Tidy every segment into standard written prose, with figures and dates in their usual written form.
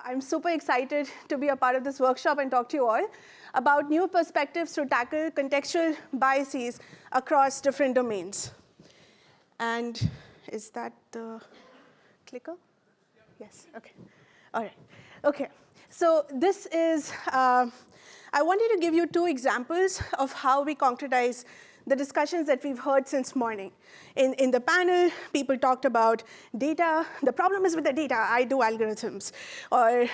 I'm super excited to be a part of this workshop and talk to you all about new perspectives to tackle contextual biases across different domains. And is that the clicker? Yes, okay. All right, okay. So this is, I wanted to give you two examples of how we concretize the discussions that we've heard since morning. In the panel, people talked about data. The problem is with the data. I do algorithms. Or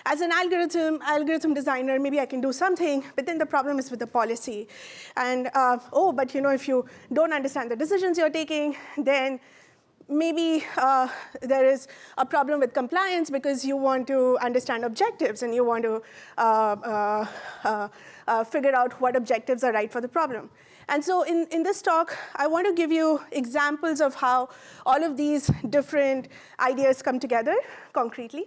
as an algorithm designer, maybe I can do something, but then the problem is with the policy. And but if you don't understand the decisions you're taking, then maybe there is a problem with compliance because you want to understand objectives and you want to figure out what objectives are right for the problem. And so in this talk, I want to give you examples of how all of these different ideas come together concretely.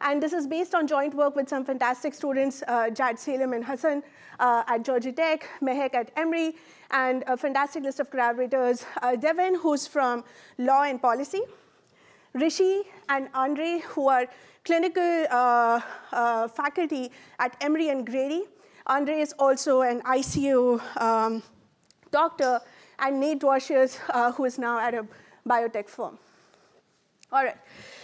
And this is based on joint work with some fantastic students, Jad Salem and Hassan at Georgia Tech, Mehek at Emory, and a fantastic list of collaborators, Devin, who's from Law and Policy, Rishi and Andre, who are clinical faculty at Emory and Grady. Andre is also an ICU doctor, and Nate Dwarshius, who is now at a biotech firm. All right,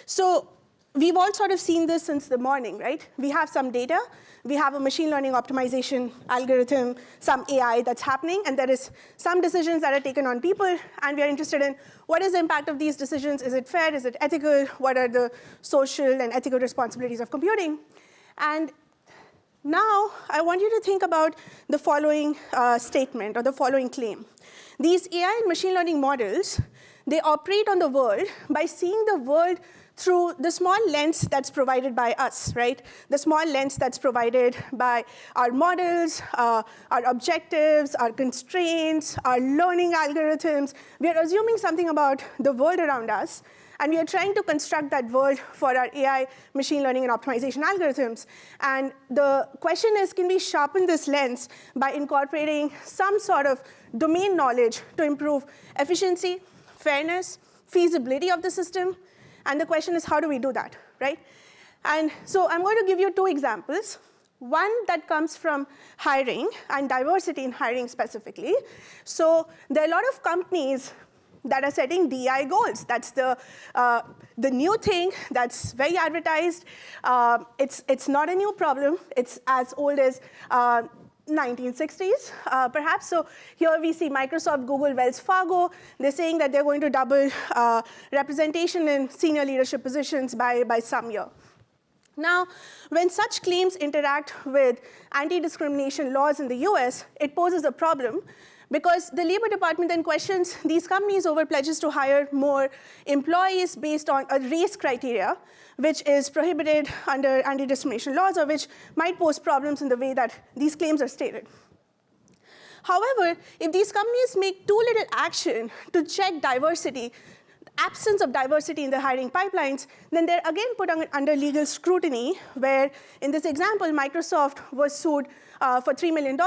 so we've all sort of seen this since the morning, right? We have some data, we have a machine learning optimization algorithm, some AI that's happening, and there is some decisions that are taken on people, and we are interested in what is the impact of these decisions? Is it fair? Is it ethical? What are the social and ethical responsibilities of computing? And now, I want you to think about the following statement or the following claim. These AI and machine learning models, they operate on the world by seeing the world through the small lens that's provided by us, right? The small lens that's provided by our models, our objectives, our constraints, our learning algorithms. We are assuming something about the world around us, and we are trying to construct that world for our AI, machine learning, and optimization algorithms. And the question is, can we sharpen this lens by incorporating some sort of domain knowledge to improve efficiency, fairness, feasibility of the system? And the question is, how do we do that, right? And so I'm going to give you two examples. One that comes from hiring and diversity in hiring specifically. So there are a lot of companies that are setting DEI goals. That's the new thing that's very advertised. It's not a new problem. It's as old as 1960s, perhaps. So here we see Microsoft, Google, Wells Fargo. They're saying that they're going to double representation in senior leadership positions by some year. Now, when such claims interact with anti-discrimination laws in the US, it poses a problem because the Labor Department then questions these companies over pledges to hire more employees based on a race criteria, which is prohibited under anti-discrimination laws or which might pose problems in the way that these claims are stated. However, if these companies make too little action to check diversity, absence of diversity in the hiring pipelines, then they're again put under legal scrutiny, where in this example, Microsoft was sued for $3 million.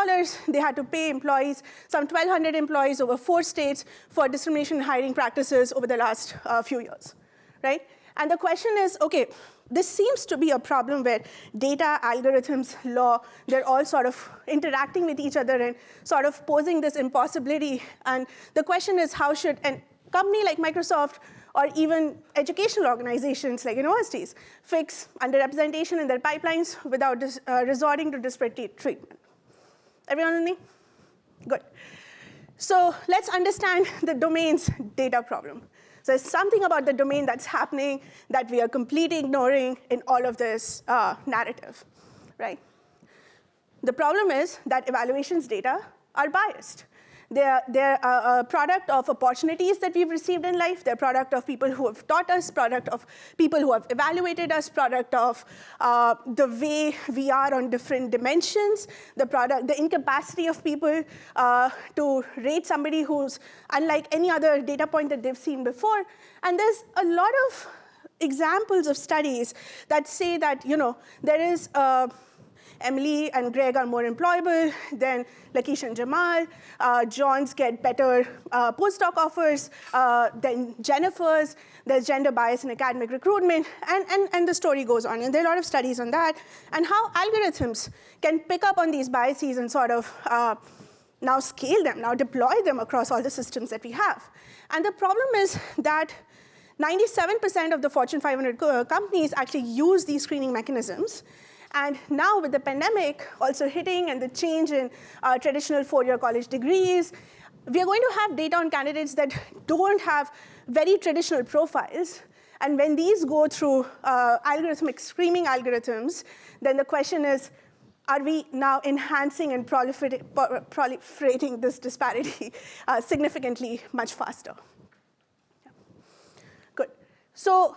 They had to pay employees, some 1,200 employees over 4 states for discrimination in hiring practices over the last few years, right? And the question is, okay, this seems to be a problem where data, algorithms, law, they're all sort of interacting with each other and sort of posing this impossibility. And the question is, how should a company like Microsoft or even educational organizations like universities fix underrepresentation in their pipelines without resorting to disparate treatment? Everyone with me? Good. So let's understand the domain's data problem. So there's something about the domain that's happening that we are completely ignoring in all of this narrative, right? The problem is that evaluations data are biased. They're a product of opportunities that we've received in life. They're a product of people who have taught us, product of people who have evaluated us, product of the way we are on different dimensions, the incapacity of people to rate somebody who's unlike any other data point that they've seen before. And there's a lot of examples of studies that say that there is Emily and Greg are more employable than Lakesh and Jamal. John's get better postdoc offers than Jennifer's. There's gender bias in academic recruitment, and the story goes on. And there are a lot of studies on that, and how algorithms can pick up on these biases and sort of now scale them, now deploy them across all the systems that we have. And the problem is that 97% of the Fortune 500 companies actually use these screening mechanisms. And now with the pandemic also hitting and the change in traditional four-year college degrees, we are going to have data on candidates that don't have very traditional profiles. And when these go through algorithmic screening algorithms, then the question is, are we now enhancing and proliferating this disparity significantly much faster? Yeah. Good. So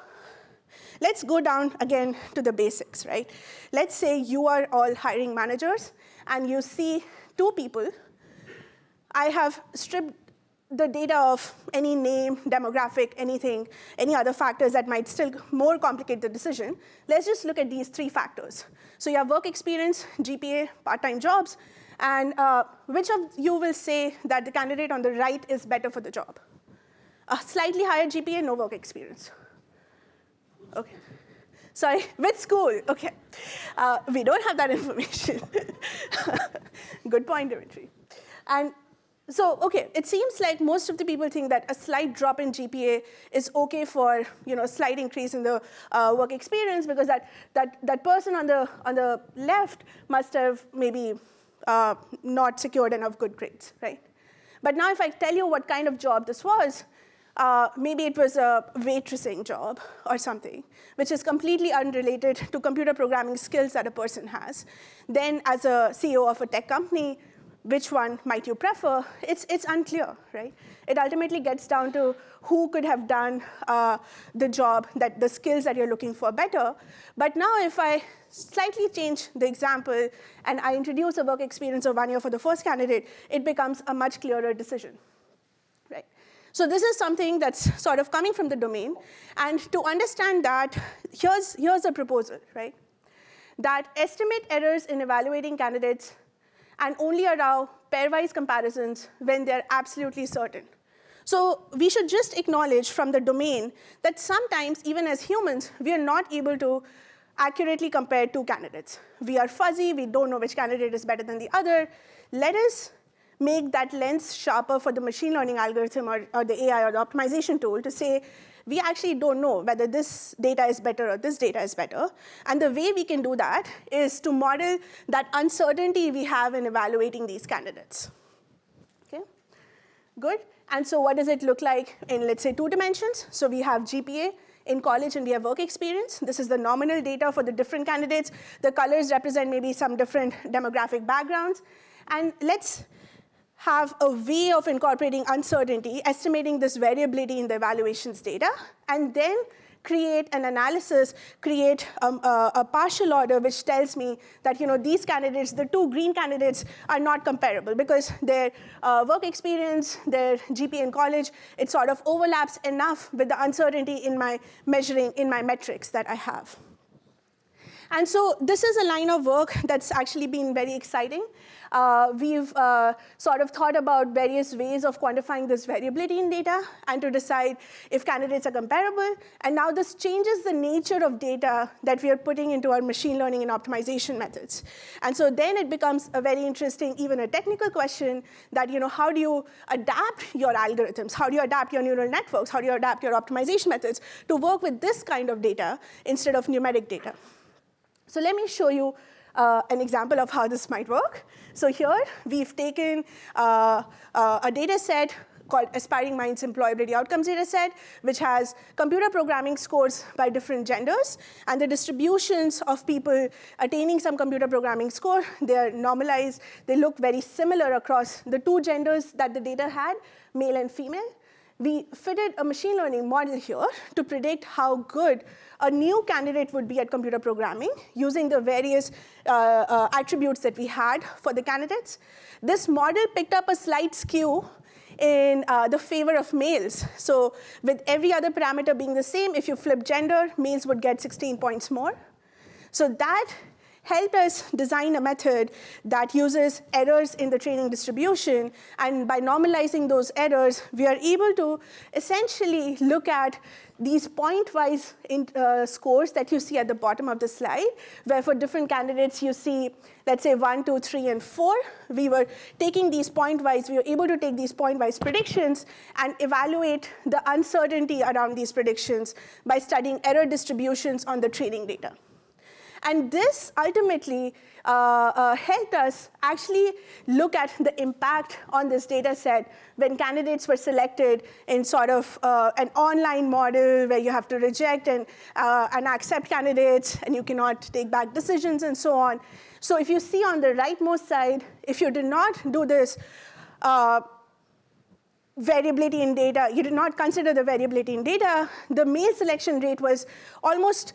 let's go down again to the basics, right? Let's say you are all hiring managers, and you see two people. I have stripped the data of any name, demographic, anything, any other factors that might still more complicate the decision. Let's just look at these three factors. So you have work experience, GPA, part-time jobs, and which of you will say that the candidate on the right is better for the job? A slightly higher GPA, no work experience. Okay. Sorry, which school? Okay. We don't have that information. Good point, Dimitri. And so, okay, it seems like most of the people think that a slight drop in GPA is okay for a slight increase in the work experience, because that person on the left must have maybe not secured enough good grades, right? But now if I tell you what kind of job this was, maybe it was a waitressing job or something, which is completely unrelated to computer programming skills that a person has. Then as a CEO of a tech company, which one might you prefer? It's unclear, right? It ultimately gets down to who could have done the job, the skills that you're looking for better. But now if I slightly change the example and I introduce a work experience of 1 year for the first candidate, it becomes a much clearer decision, right? So this is something that's sort of coming from the domain. And to understand that, here's a proposal, right? That estimate errors in evaluating candidates and only allow pairwise comparisons when they're absolutely certain. So we should just acknowledge from the domain that sometimes, even as humans, we are not able to accurately compare two candidates. We are fuzzy, we don't know which candidate is better than the other. Let us make that lens sharper for the machine learning algorithm or the AI or the optimization tool to say, we actually don't know whether this data is better or this data is better. And the way we can do that is to model that uncertainty we have in evaluating these candidates. Okay, good. And so what does it look like in, let's say, 2 dimensions? So we have GPA in college and we have work experience. This is the nominal data for the different candidates. The colors represent maybe some different demographic backgrounds. And let's have a way of incorporating uncertainty, estimating this variability in the evaluations data, and then create an analysis, create a partial order which tells me that these candidates, the 2 green candidates, are not comparable because their work experience, their GPA in college, it sort of overlaps enough with the uncertainty in my measuring, in my metrics that I have. And so this is a line of work that's actually been very exciting. We've sort of thought about various ways of quantifying this variability in data and to decide if candidates are comparable. And now this changes the nature of data that we are putting into our machine learning and optimization methods. And so then it becomes a very interesting, even a technical question that, how do you adapt your algorithms? How do you adapt your neural networks? How do you adapt your optimization methods to work with this kind of data instead of numeric data? So let me show you an example of how this might work. So here, we've taken a data set called Aspiring Minds Employability Outcomes data set, which has computer programming scores by different genders. And the distributions of people attaining some computer programming score, they're normalized. They look very similar across the 2 genders that the data had, male and female. We fitted a machine learning model here to predict how good a new candidate would be at computer programming using the various attributes that we had for the candidates. This model picked up a slight skew in the favor of males. So with every other parameter being the same, if you flip gender, males would get 16 points more. So that helped us design a method that uses errors in the training distribution. And by normalizing those errors, we are able to essentially look at these point-wise scores that you see at the bottom of the slide, where for different candidates you see, let's say 1, 2, 3, and 4. We were taking these point-wise, we were able to take these point-wise predictions and evaluate the uncertainty around these predictions by studying error distributions on the training data. And this ultimately helped us actually look at the impact on this data set when candidates were selected in sort of an online model where you have to reject and accept candidates, and you cannot take back decisions and so on. So if you see on the rightmost side, if you did not do this variability in data, you did not consider the variability in data, the male selection rate was almost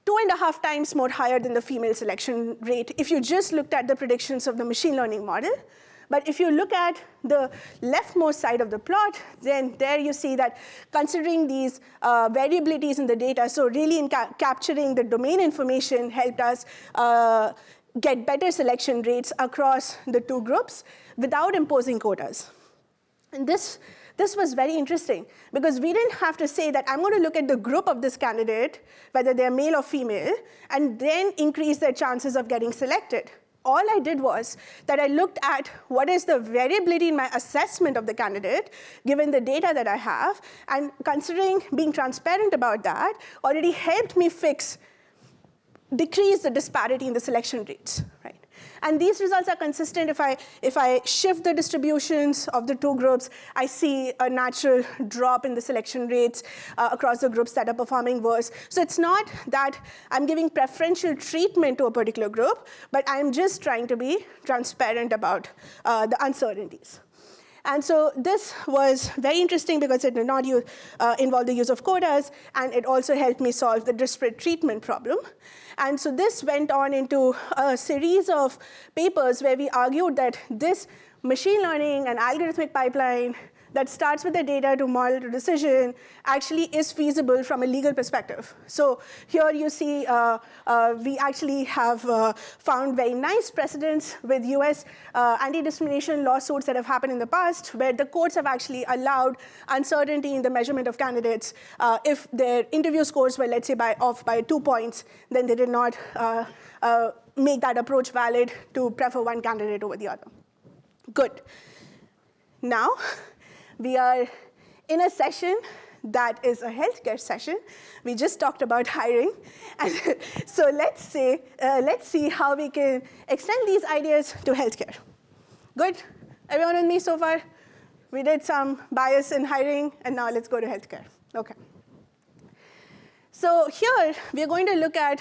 2.5 times more higher than the female selection rate if you just looked at the predictions of the machine learning model. But if you look at the leftmost side of the plot, then there you see that considering these variabilities in the data, so really in capturing the domain information helped us get better selection rates across the two groups without imposing quotas. And this was very interesting because we didn't have to say that I'm going to look at the group of this candidate, whether they're male or female, and then increase their chances of getting selected. All I did was that I looked at what is the variability in my assessment of the candidate, given the data that I have, and considering being transparent about that already helped me decrease the disparity in the selection rates, right? And these results are consistent. If I shift the distributions of the two groups, I see a natural drop in the selection rates across the groups that are performing worse. So it's not that I'm giving preferential treatment to a particular group, but I'm just trying to be transparent about the uncertainties. And so this was very interesting because it did not involve the use of quotas, and it also helped me solve the disparate treatment problem. And so this went on into a series of papers where we argued that this machine learning and algorithmic pipeline that starts with the data to model to decision actually is feasible from a legal perspective. So here you see we actually have found very nice precedents with US anti-discrimination lawsuits that have happened in the past where the courts have actually allowed uncertainty in the measurement of candidates. If their interview scores were, let's say, off by 2 points, then they did not make that approach valid to prefer one candidate over the other. Good. Now, we are in a session that is a healthcare session. We just talked about hiring. And so let's see how we can extend these ideas to healthcare. Good? Everyone with me so far? We did some bias in hiring, and now let's go to healthcare. OK. So here, we're going to look at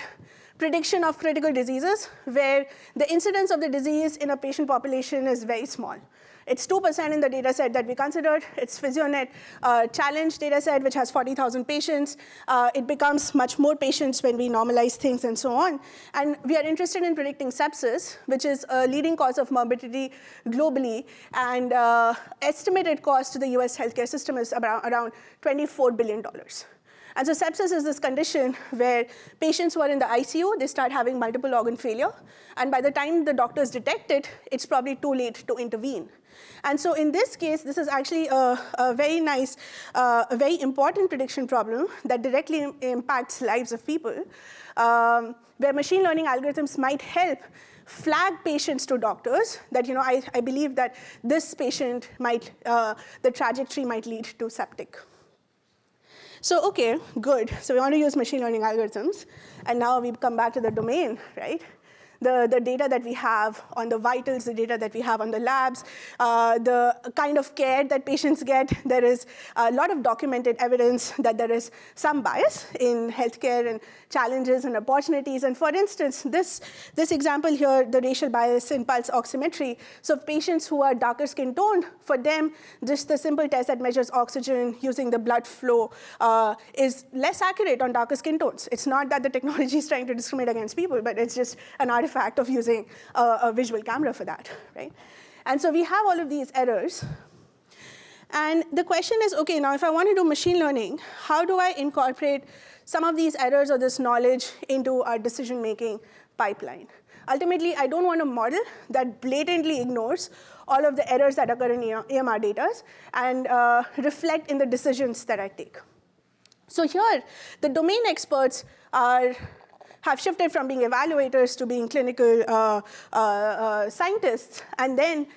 prediction of critical diseases, where the incidence of the disease in a patient population is very small. It's 2% in the data set that we considered. It's PhysioNet challenge data set, which has 40,000 patients. It becomes much more patients when we normalize things and so on. And we are interested in predicting sepsis, which is a leading cause of morbidity globally. And estimated cost to the US healthcare system is around $24 billion. And so sepsis is this condition where patients who are in the ICU, they start having multiple organ failure. And by the time the doctors detect it, it's probably too late to intervene. And so in this case, this is actually a very nice, a very important prediction problem that directly impacts lives of people, where machine learning algorithms might help flag patients to doctors that, I believe that this patient might, the trajectory might lead to septic. So OK, good. So we want to use machine learning algorithms. And now we come back to the domain, right? The data that we have on the vitals, the data that we have on the labs, the kind of care that patients get. There is a lot of documented evidence that there is some bias in healthcare and challenges and opportunities. And for instance, this example here, the racial bias in pulse oximetry. So patients who are darker skin toned, for them, just the simple test that measures oxygen using the blood flow is less accurate on darker skin tones. It's not that the technology is trying to discriminate against people, but it's just an artifact of using a visual camera for that, right? And so we have all of these errors. And the question is, OK, now if I want to do machine learning, how do I incorporate some of these errors or this knowledge into our decision-making pipeline. Ultimately, I don't want a model that blatantly ignores all of the errors that occur in EMR data and reflect in the decisions that I take. So here, the domain experts have shifted from being evaluators to being clinical scientists. And then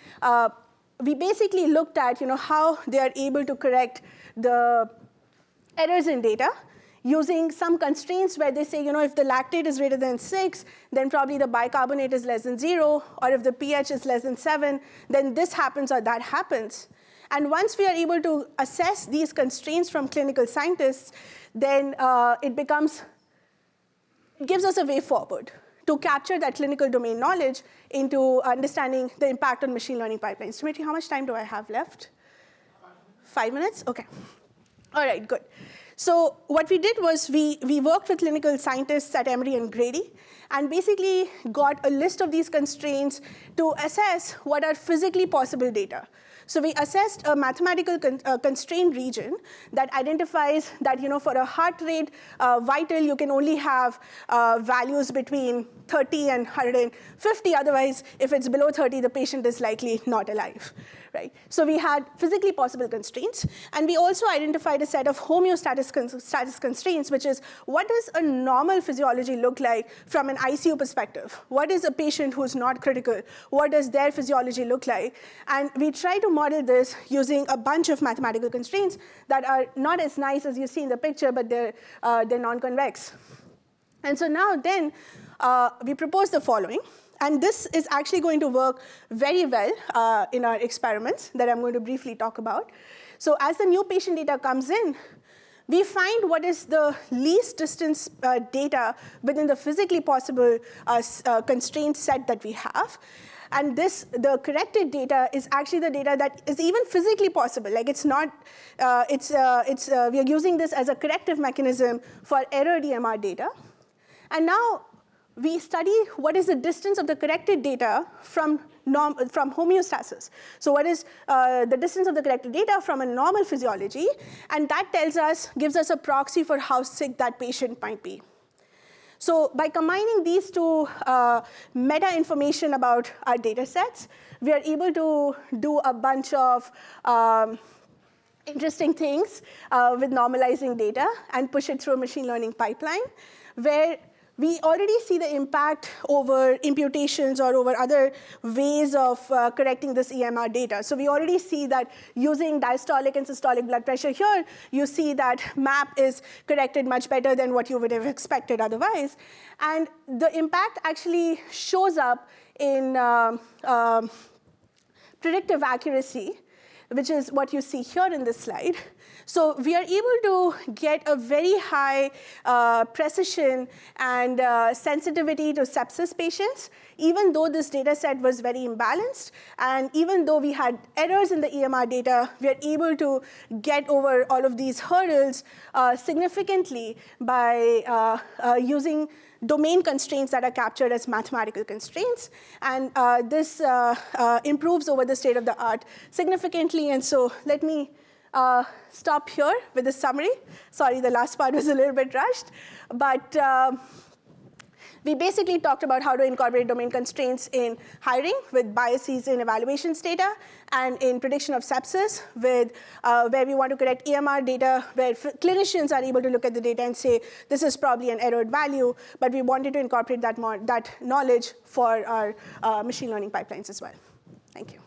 we basically looked at how they are able to correct the errors in data using some constraints where they say, if the lactate is greater than 6, then probably the bicarbonate is less than 0, or if the pH is less than 7, then this happens or that happens. And once we are able to assess these constraints from clinical scientists, then it gives us a way forward to capture that clinical domain knowledge into understanding the impact on machine learning pipelines. Dimitri, how much time do I have left? 5 minutes? OK. All right, good. So what we did was we worked with clinical scientists at Emory and Grady and basically got a list of these constraints to assess what are physically possible data. So we assessed a mathematical constraint region that identifies that for a heart rate vital, you can only have values between 30 and 150. Otherwise, if it's below 30, the patient is likely not alive. Right? So we had physically possible constraints. And we also identified a set of homeostasis constraints, which is what does a normal physiology look like from an ICU perspective? What is a patient who's not critical? What does their physiology look like? And we try to model this using a bunch of mathematical constraints that are not as nice as you see in the picture, but they're non-convex. And so now then, we propose the following. And this is actually going to work very well in our experiments that I'm going to briefly talk about. So as the new patient data comes in, we find what is the least distance data within the physically possible constraint set that we have. And the corrected data is actually the data that is even physically possible. Like it's not, we are using this as a corrective mechanism for errored EMR data. And now we study what is the distance of the corrected data from homeostasis. So what is the distance of the corrected data from a normal physiology? And that gives us a proxy for how sick that patient might be. So by combining these two meta information about our data sets, we are able to do a bunch of interesting things with normalizing data and push it through a machine learning pipeline, where we already see the impact over imputations or over other ways of correcting this EMR data. So we already see that using diastolic and systolic blood pressure here, you see that MAP is corrected much better than what you would have expected otherwise. And the impact actually shows up in predictive accuracy, which is what you see here in this slide. So we are able to get a very high precision and sensitivity to sepsis patients, even though this data set was very imbalanced. And even though we had errors in the EMR data, we are able to get over all of these hurdles significantly by using domain constraints that are captured as mathematical constraints. And this improves over the state of the art significantly. And so let me stop here with the summary. Sorry, the last part was a little bit rushed. But we basically talked about how to incorporate domain constraints in hiring with biases in evaluations data, and in prediction of sepsis with where we want to correct EMR data, where clinicians are able to look at the data and say, this is probably an errored value, but we wanted to incorporate that knowledge for our machine learning pipelines as well. Thank you.